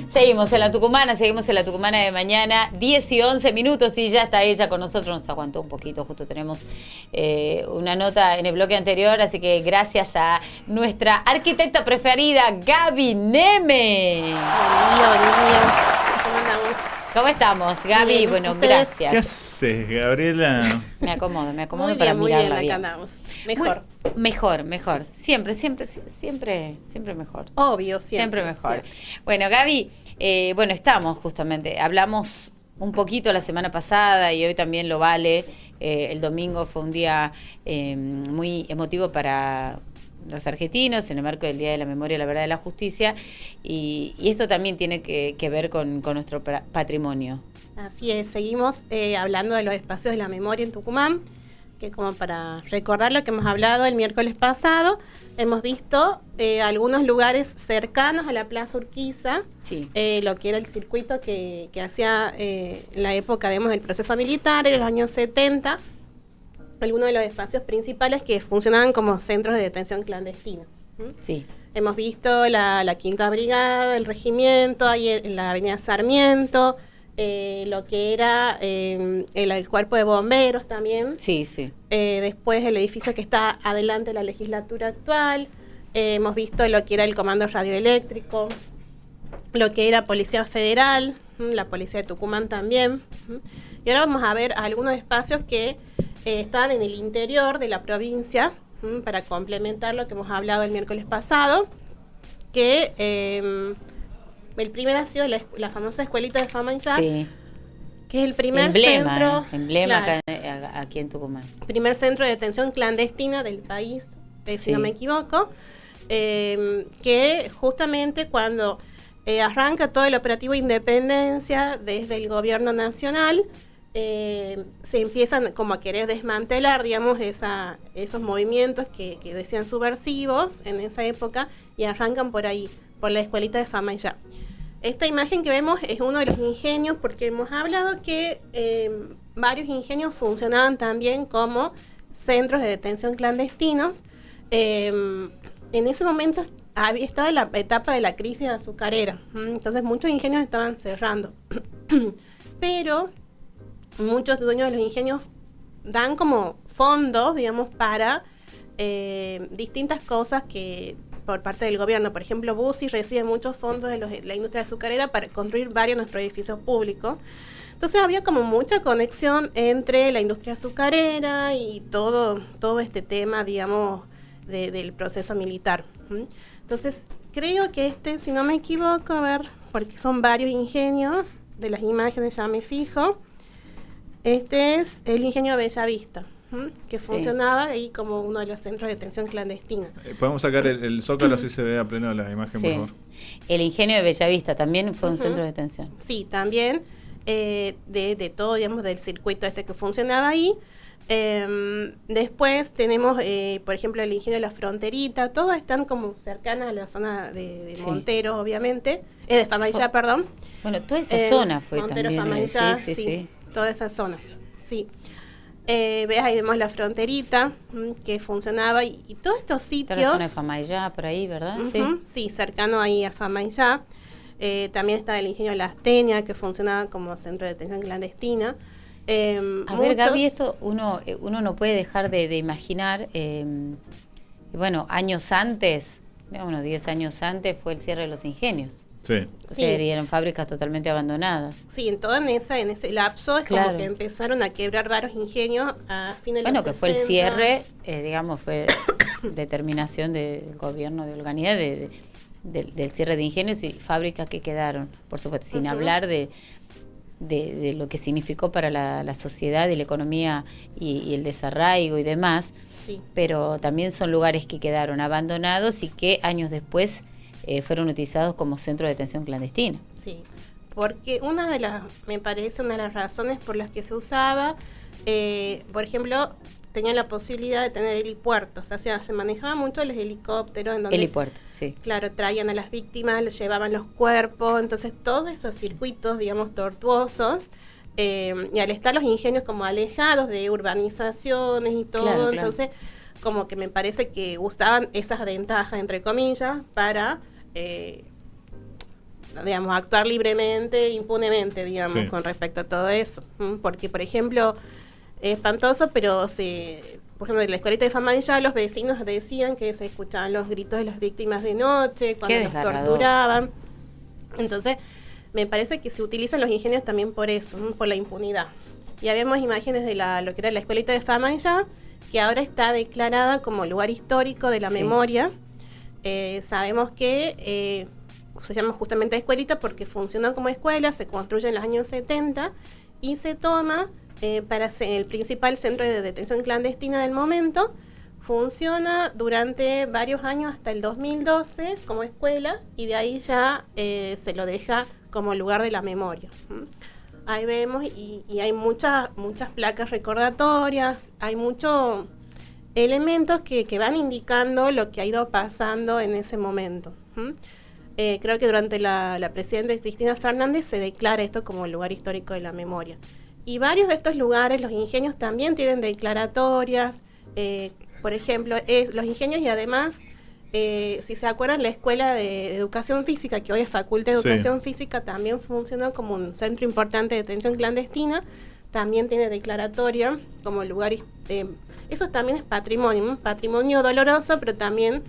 Seguimos en La Tucumana de mañana, 10 y 11 minutos y ya está ella con nosotros, nos aguantó un poquito, justo tenemos una nota en el bloque anterior, así que gracias a nuestra arquitecta preferida, Gaby Neme. ¿Cómo andamos? ¿Cómo estamos, Gaby? Bien, bueno, ¿ustedes? gracias. ¿Qué haces, Gabriela? Me acomodo Muy para bien, muy mirarla bien, bien. acá andamos. Mejor. Mejor. Siempre mejor. Obvio, Siempre mejor. Siempre. Bueno, Gaby, estamos justamente, hablamos un poquito la semana pasada y hoy también lo vale. El domingo fue un día muy emotivo para los argentinos en el marco del Día de la Memoria, la Verdad y la Justicia, y esto también tiene que ver con nuestro patrimonio. Así es, seguimos hablando de los espacios de la memoria en Tucumán, que como para recordar lo que hemos hablado el miércoles pasado, hemos visto algunos lugares cercanos a la Plaza Urquiza, Sí. Lo que era el circuito que hacía en la época, del proceso militar, en los años 70, algunos de los espacios principales que funcionaban como centros de detención clandestina. Sí. Hemos visto la Quinta Brigada, el regimiento, ahí en la avenida Sarmiento, lo que era el cuerpo de bomberos también. Sí. Después el edificio que está adelante de la legislatura actual. Hemos visto lo que era el comando radioeléctrico, lo que era Policía Federal, la Policía de Tucumán también. Y ahora vamos a ver algunos espacios que estaban en el interior de la provincia, para complementar lo que hemos hablado el miércoles pasado, que el primer ha sido la famosa escuelita de Fama y Sí. que es el primer Emblema claro, aquí en Tucumán. primer centro de detención clandestina del país, si Sí. no me equivoco, que justamente cuando arranca todo el operativo Independencia desde el gobierno nacional, se empiezan como a querer desmantelar, digamos, esos movimientos que decían subversivos en esa época, y arrancan por ahí, por la escuelita de Fama y ya. Esta imagen que vemos es uno de los ingenios, porque hemos hablado que varios ingenios funcionaban también como centros de detención clandestinos. En ese momento estaba en la etapa de la crisis azucarera, entonces muchos ingenios estaban cerrando, pero muchos dueños de los ingenios dan como fondos, digamos, para distintas cosas que por parte del gobierno. Por ejemplo, Bussi recibe muchos fondos de la industria azucarera para construir varios de nuestros edificios públicos. Entonces había como mucha conexión entre la industria azucarera y todo este tema, digamos, del proceso militar. Entonces creo que si no me equivoco, a ver, porque son varios ingenios, de las imágenes ya me fijo. Este es el ingenio Bellavista, que funcionaba ahí como uno de los centros de detención clandestina. Podemos sacar el zócalo, así se ve a pleno la imagen, por favor. El ingenio de Bellavista también fue un centro de detención. Sí, también de todo, digamos, del circuito que funcionaba ahí. Después tenemos, por ejemplo, el ingenio de la Fronterita, todos están como cercanas a la zona de Monteros, obviamente, de Famaillá, perdón. Bueno, toda esa zona fue Monteros, también. Famaillá, Sí. toda esa zona, sí. Ves ahí vemos la Fronterita, que funcionaba, y todos estos sitios. Toda la zona de Famaillá, por ahí, ¿verdad? Sí, cercano ahí a Famaillá. También está el ingenio La Astenia, que funcionaba como centro de detención clandestina. A ver, Gaby, esto uno no puede dejar de imaginar, bueno, años antes, 10 años antes fue el cierre de los ingenios. Sí. Eran fábricas totalmente abandonadas. Sí, en ese lapso es como que empezaron a quebrar varios ingenios a fines de los 60. Bueno, que fue el cierre, digamos, fue determinación del gobierno de Urganidad del cierre de ingenios y fábricas que quedaron, por supuesto, sin hablar de lo que significó para la sociedad y la economía y el desarraigo y demás, pero también son lugares que quedaron abandonados y que años después fueron utilizados como centro de detención clandestina. Sí, porque me parece una de las razones por las que se usaba, por ejemplo, tenían la posibilidad de tener helipuertos, o sea, se manejaban mucho los helicópteros. En donde, helipuertos, sí. Claro, traían a las víctimas, les llevaban los cuerpos, entonces todos esos circuitos, digamos, tortuosos, y al estar los ingenios como alejados de urbanizaciones y todo, entonces como que me parece que usaban esas ventajas, entre comillas, para, digamos, actuar libremente, impunemente, digamos, Sí. con respecto a todo eso. Porque, por ejemplo, es espantoso, pero por ejemplo, en la escuelita de Famanilla los vecinos decían que se escuchaban los gritos de las víctimas de noche, cuando Qué los desgarrador. torturaban. Entonces, me parece que se utilizan los ingenios también por eso, por la impunidad. Ya vemos imágenes de lo que era la escuelita de Famanilla, que ahora está declarada como lugar histórico de la Sí. memoria. Sabemos que se llama justamente escuelita porque funciona como escuela, se construye en los años 70 y se toma para ser el principal centro de detención clandestina del momento. Funciona durante varios años hasta el 2012 como escuela y de ahí ya se lo deja como lugar de la memoria. Ahí vemos y hay muchas placas recordatorias, hay muchos elementos que van indicando lo que ha ido pasando en ese momento. Creo que durante la presidenta Cristina Fernández se declara esto como el lugar histórico de la memoria. Y varios de estos lugares, los ingenios también tienen declaratorias, por ejemplo, los ingenios y además, si se acuerdan, la Escuela de Educación Física, que hoy es Facultad de Sí. Educación Física, también funciona como un centro importante de detención clandestina, también tiene declaratoria como lugar, eso también es patrimonio, un patrimonio doloroso, pero también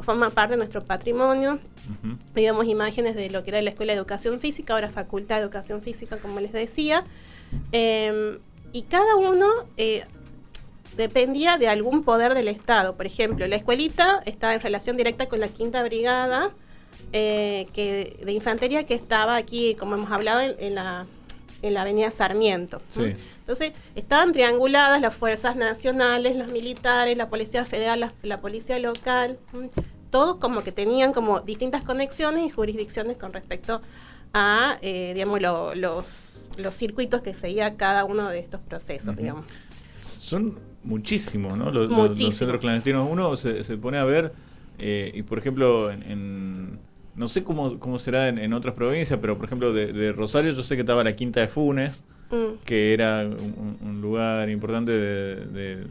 forma parte de nuestro patrimonio. Ujú. Veíamos imágenes de lo que era la Escuela de Educación Física, ahora Facultad de Educación Física, como les decía, y cada uno dependía de algún poder del Estado. Por ejemplo, la escuelita estaba en relación directa con la Quinta Brigada de Infantería, que estaba aquí, como hemos hablado, en la avenida Sarmiento. Sí. Entonces, estaban trianguladas las fuerzas nacionales, los militares, la Policía Federal, la Policía Local, todos como que tenían como distintas conexiones y jurisdicciones con respecto a, digamos, los circuitos que seguía cada uno de estos procesos, Ujú. digamos. Son muchísimos, ¿no? Los Muchísimos. centros clandestinos. Uno se pone a ver, y por ejemplo, no sé cómo será en otras provincias, pero por ejemplo de Rosario yo sé que estaba la Quinta de Funes, que era un lugar importante de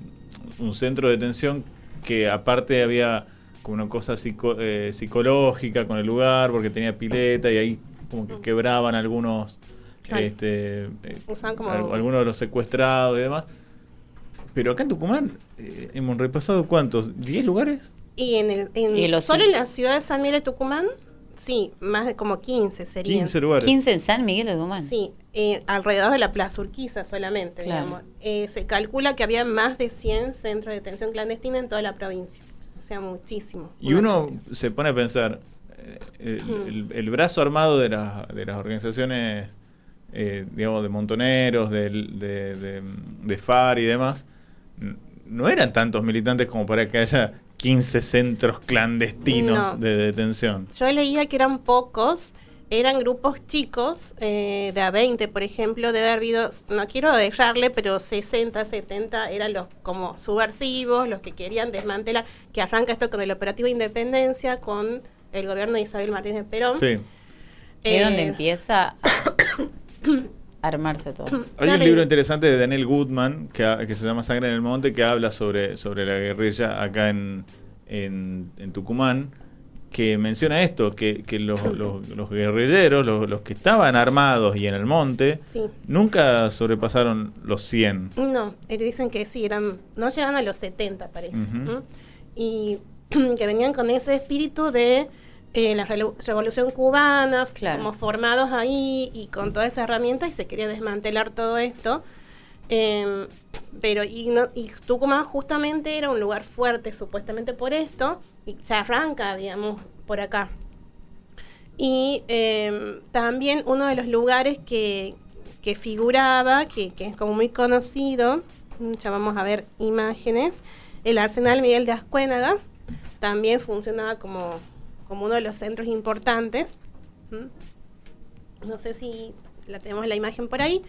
un centro de detención, que aparte había como una cosa psicológica con el lugar, porque tenía pileta y ahí como que quebraban algunos, Claro. Usaban como- algunos de los secuestrados y demás. Pero acá en Tucumán hemos repasado ¿cuántos? ¿10 lugares? Y solo en la ciudad de San Miguel de Tucumán, sí, más de como 15 serían. 15 lugares. 15 en San Miguel de Tucumán. Sí, alrededor de la Plaza Urquiza solamente, Claro. digamos. Se calcula que había más de 100 centros de detención clandestina en toda la provincia. O sea, muchísimo. Y uno se pone a pensar, el brazo armado de las organizaciones, digamos, de montoneros, de FARC y demás, no eran tantos militantes como para que haya 15 centros clandestinos No. de detención. Yo leía que eran pocos, eran grupos chicos, de a 20, por ejemplo, debe haber habido, no quiero dejarle, pero 60, 70 eran los como subversivos, los que querían desmantelar, que arranca esto con el operativo Independencia, con el gobierno de Isabel Martínez Perón. Sí. Es donde empieza a armarse todo. Hay Claro, un libro interesante de Daniel Goodman que se llama Sangre en el Monte, que habla sobre la guerrilla acá en Tucumán, que menciona esto, que los guerrilleros, los que estaban armados y en el monte, Sí. nunca sobrepasaron los 100. No, dicen que sí, no llegan a los 70, parece. Ujú. ¿no? Y que venían con ese espíritu de la Revolución Cubana, Claro. como formados ahí y con toda esa herramienta, y se quería desmantelar todo esto. Pero y Tucumán justamente era un lugar fuerte, supuestamente por esto, y se arranca, digamos, por acá. Y también uno de los lugares que figuraba, que es como muy conocido, ya vamos a ver imágenes, el Arsenal Miguel de Ascuénaga, también funcionaba como uno de los centros importantes. No sé si tenemos la imagen por ahí,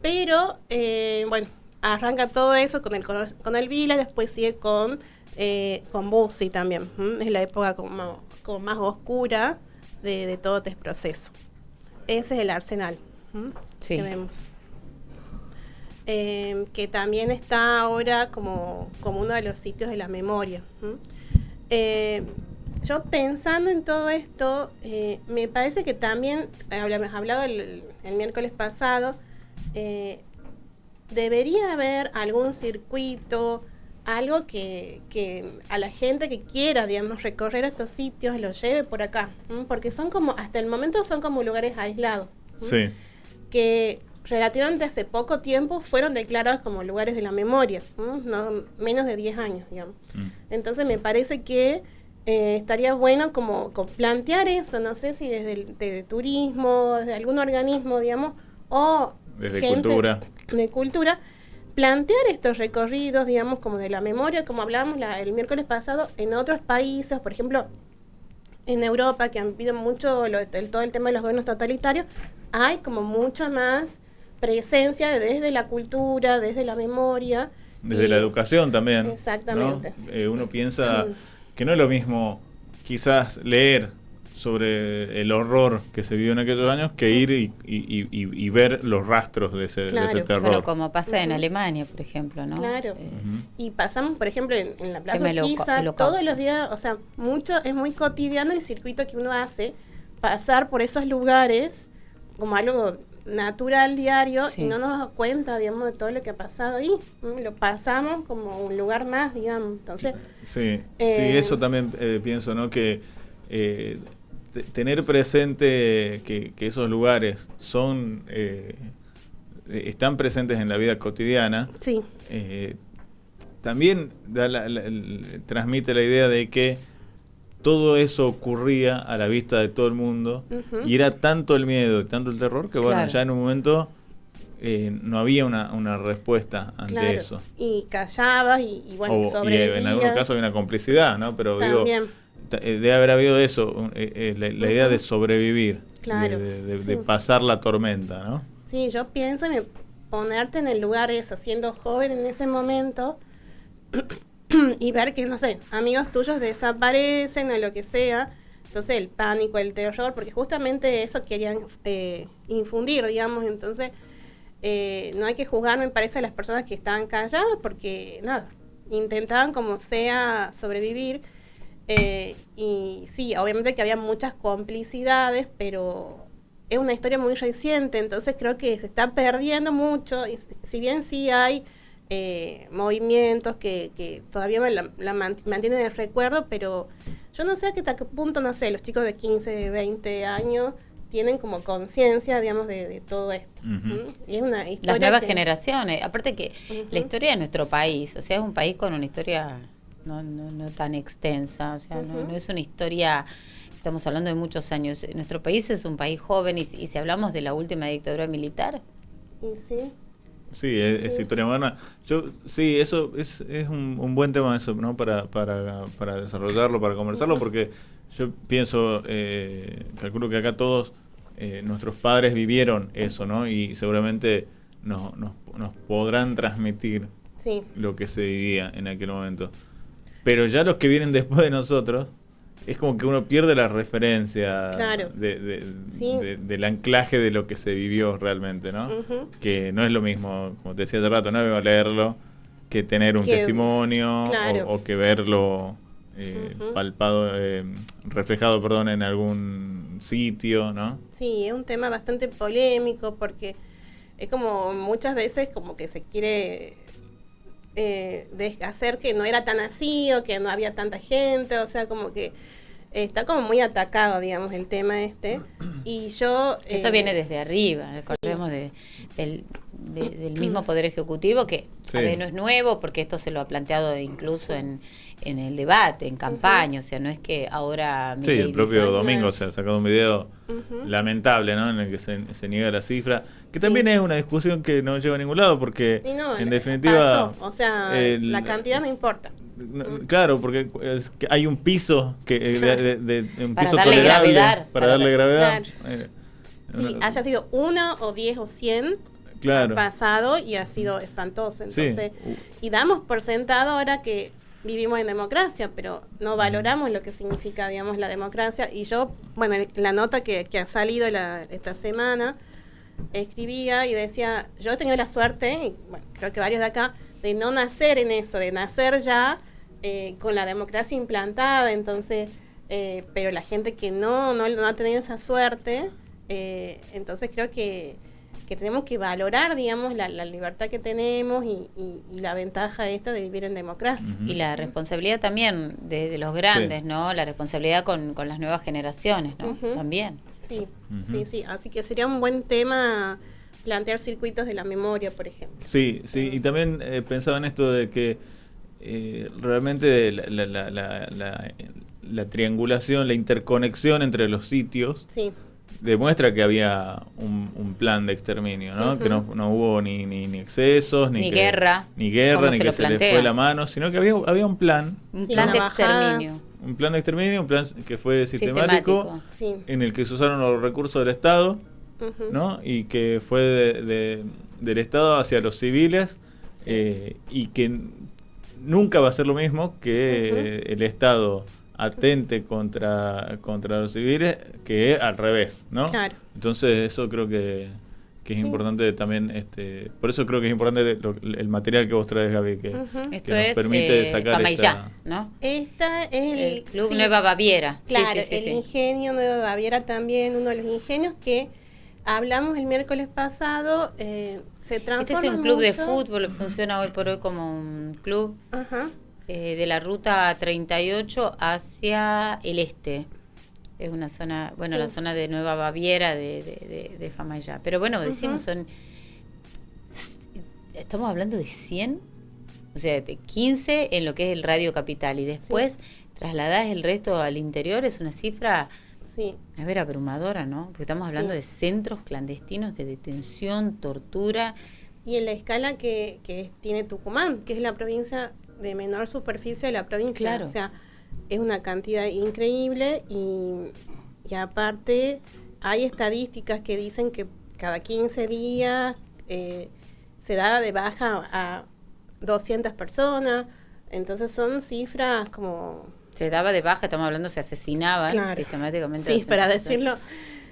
pero bueno, arranca todo eso con el Vila, después sigue con Bussi también. Es la época como más oscura de todo este proceso. Ese es el Arsenal. Sí. Que vemos. que también está ahora como uno de los sitios de la memoria. Yo pensando en todo esto, me parece que también, habíamos hablado el miércoles pasado, debería haber algún circuito, algo que a la gente que quiera, digamos, recorrer estos sitios lo lleve por acá, porque son como, hasta el momento son como lugares aislados, sí, que relativamente hace poco tiempo fueron declarados como lugares de la memoria, no menos de 10 años, digamos. Entonces me parece que estaría bueno como plantear eso, no sé si desde el turismo, desde algún organismo, digamos, o desde gente cultura. de cultura, plantear estos recorridos, digamos, como de la memoria, como hablábamos el miércoles pasado, en otros países, por ejemplo, en Europa, que han habido mucho todo el tema de los gobiernos totalitarios, hay como mucha más presencia desde la cultura, desde la memoria. Desde la educación también. Exactamente. ¿No? Uno piensa que no es lo mismo quizás leer sobre el horror que se vivió en aquellos años que ir y ver los rastros de ese terror. Pero como pasa en Alemania, por ejemplo, ¿no? Claro. Y pasamos, por ejemplo, en la Plaza Urquiza, todos los días, o sea, es muy cotidiano el circuito que uno hace, pasar por esos lugares como algo natural, diario, y no nos damos cuenta, digamos, de todo lo que ha pasado ahí. Lo pasamos como un lugar más, digamos. Entonces, sí, eso también pienso, ¿no? Que tener presente que esos lugares son están presentes en la vida cotidiana, sí. También transmite la idea de que todo eso ocurría a la vista de todo el mundo, y era tanto el miedo, tanto el terror, que bueno, ya en un momento no había una respuesta ante eso. Y callabas y bueno, sobrevivías. Y en algunos casos había una complicidad, ¿no? Pero también. Digo, debe haber habido eso, la idea de sobrevivir, de pasar la tormenta, ¿no? Sí, yo pienso en ponerte en el lugar eso, siendo joven en ese momento, y ver que, no sé, amigos tuyos desaparecen o lo que sea, entonces el pánico, el terror, porque justamente eso querían infundir, digamos. Entonces no hay que juzgar, me parece, a las personas que estaban calladas, porque nada, intentaban como sea sobrevivir. Y sí, obviamente que había muchas complicidades, pero es una historia muy reciente, entonces creo que se está perdiendo mucho, y si bien sí hay movimientos que todavía mantienen el recuerdo, pero yo no sé hasta qué punto, no sé, los chicos de 15, 20 años tienen como conciencia, digamos, de todo esto. Y es una historia las nuevas generaciones, aparte que la historia de nuestro país, o sea, es un país con una historia no tan extensa, o sea, no es una historia, estamos hablando de muchos años. Nuestro país es un país joven, y si hablamos de la última dictadura militar. Sí, es historia moderna. Sí, eso es un buen tema, eso, ¿no? Para desarrollarlo, para conversarlo, porque yo pienso, calculo que acá todos nuestros padres vivieron eso, ¿no? Y seguramente nos podrán transmitir lo que se vivía en aquel momento. Pero ya los que vienen después de nosotros, es como que uno pierde la referencia del anclaje de lo que se vivió realmente, ¿no? Que no es lo mismo, como te decía hace rato, no es leerlo, que tener un testimonio, o que verlo palpado, reflejado, en algún sitio, ¿no? Sí, es un tema bastante polémico, porque es como muchas veces como que se quiere hacer que no era tan así, o que no había tanta gente, o sea, como que está como muy atacado, digamos, el tema este. Y yo eso viene desde arriba, recordemos del mismo Poder Ejecutivo, que a ver, no es nuevo, porque esto se lo ha planteado incluso en el debate, en campaña, o sea, no es que ahora... Sí, el propio domingo se ha sacado un video lamentable, ¿no? En el que se niega la cifra, que también es una discusión que no lleva a ningún lado, porque en definitiva... Pasó. O sea, la cantidad no importa. Claro, porque hay un piso un para piso darle tolerable gravedad, para darle gravedad. Sí, haya sido 1 o 10 o 100, ha pasado y ha sido espantoso. Entonces, y damos por sentado ahora que vivimos en democracia, pero no valoramos lo que significa, digamos, la democracia. Y yo, bueno, la nota que ha salido esta semana, escribía y decía, yo he tenido la suerte, y bueno, creo que varios de acá, de no nacer en eso, de nacer ya con la democracia implantada, entonces, pero la gente que no ha tenido esa suerte, entonces creo que tenemos que valorar, digamos, la libertad que tenemos y la ventaja esta de vivir en democracia. Y la responsabilidad también de los grandes, ¿no? La responsabilidad con las nuevas generaciones, ¿no? También. Sí, sí. Así que sería un buen tema plantear circuitos de la memoria, por ejemplo. Sí, y también pensaba en esto de que realmente la triangulación, la interconexión entre los sitios demuestra que había un plan de exterminio, ¿no? Que no hubo ni excesos, ni guerra, ni que se le fue la mano, sino que había un plan. Un plan de exterminio. Un plan de exterminio, un plan que fue sistemático. En el que se usaron los recursos del Estado, ¿no? Y que fue del Estado hacia los civiles, y que nunca va a ser lo mismo que el Estado atente contra los civiles que al revés, ¿no? Claro. Entonces eso creo que es importante también, por eso creo que es importante el material que vos traes, Gaby, que nos permite sacar Famayllá, ¿no? Esta es el Club Nueva Baviera. Claro, el Ingenio Nueva Baviera también, uno de los ingenios que hablamos el miércoles pasado, se transforma. Este es un club de fútbol, funciona hoy por hoy como un club de la ruta 38 hacia el este. Es una zona, la zona de Nueva Baviera de Famayllá. Pero bueno, decimos, estamos hablando de 100, o sea, de 15 en lo que es el Radio Capital, y después trasladás el resto al interior, es una cifra, a ver, abrumadora, ¿no? Porque estamos hablando de centros clandestinos de detención, tortura. Y en la escala que tiene Tucumán, que es la provincia de menor superficie de la provincia. Claro. O sea, es una cantidad increíble y aparte hay estadísticas que dicen que cada 15 días se da de baja a 200 personas, entonces son cifras como... Se daba de baja, estamos hablando, se asesinaban sistemáticamente. Sí, para decirlo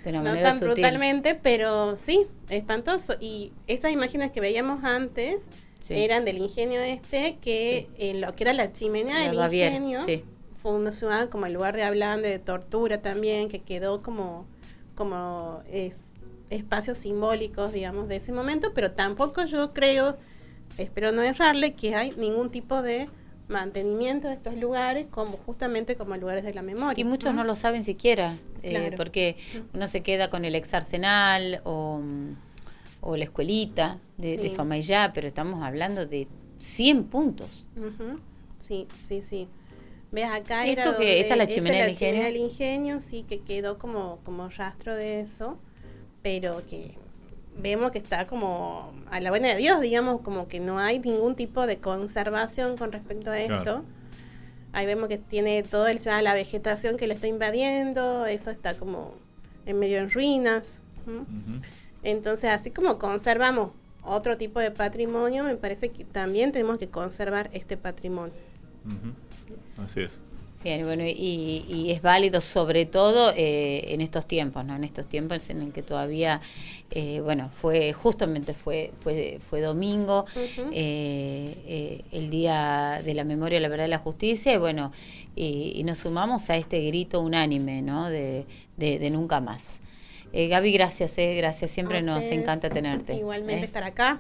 de una no manera tan sutil. Brutalmente, pero sí, espantoso. Y estas imágenes que veíamos antes eran del ingenio que en lo que era la chimenea del ingenio, fue una ciudad como el lugar de hablando, de tortura también, que quedó como espacios simbólicos, digamos, de ese momento, pero tampoco yo creo, espero no errarle, que hay ningún tipo de mantenimiento de estos lugares justamente como lugares de la memoria. Y muchos no lo saben siquiera, porque uno se queda con el ex Arsenal o la escuelita de Famayllá, pero estamos hablando de 100 puntos. Sí. ¿Ves? Acá esta es la chimenea del ingenio. Del ingenio, sí, que quedó como rastro de eso, pero que vemos que está como a la buena de Dios, digamos, como que no hay ningún tipo de conservación con respecto a esto. Claro. Ahí vemos que tiene todo la vegetación que lo está invadiendo, eso está como en medio en ruinas. Entonces, así como conservamos otro tipo de patrimonio, me parece que también tenemos que conservar este patrimonio. Así es. Bien, bueno, y es válido sobre todo en estos tiempos, ¿no? En estos tiempos en el que todavía, fue domingo, el Día de la Memoria, la Verdad y la Justicia, y bueno, y nos sumamos a este grito unánime, ¿no? De nunca más. Gaby, gracias, siempre nos encanta tenerte. Igualmente estar acá.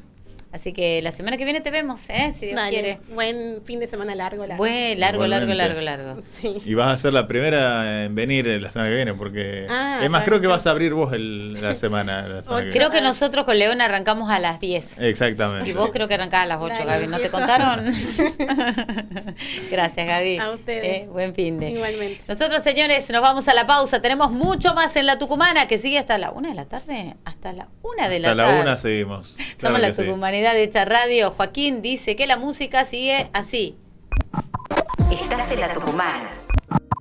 Así que la semana que viene te vemos, si Dios quiere. Buen fin de semana largo. Largo. Sí. Y vas a ser la primera en venir la semana que viene, porque... es más, creo que vas a abrir vos la semana que viene. Creo que nosotros con León arrancamos a las 10. Exactamente. Y vos creo que arrancás a las 8, Gaby. ¿No te contaron? Gracias, Gaby. A ustedes. Buen fin de. Igualmente. Nosotros, señores, nos vamos a la pausa. Tenemos mucho más en La Tucumana, que sigue hasta la 1 de la tarde. Hasta la 1 de la tarde. Hasta la 1 seguimos. Somos La Tucumanidad Hecha Radio. Joaquín dice que la música sigue así. Estás en La Tucumana.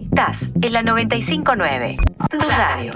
Estás en la 95.9. Tu radio.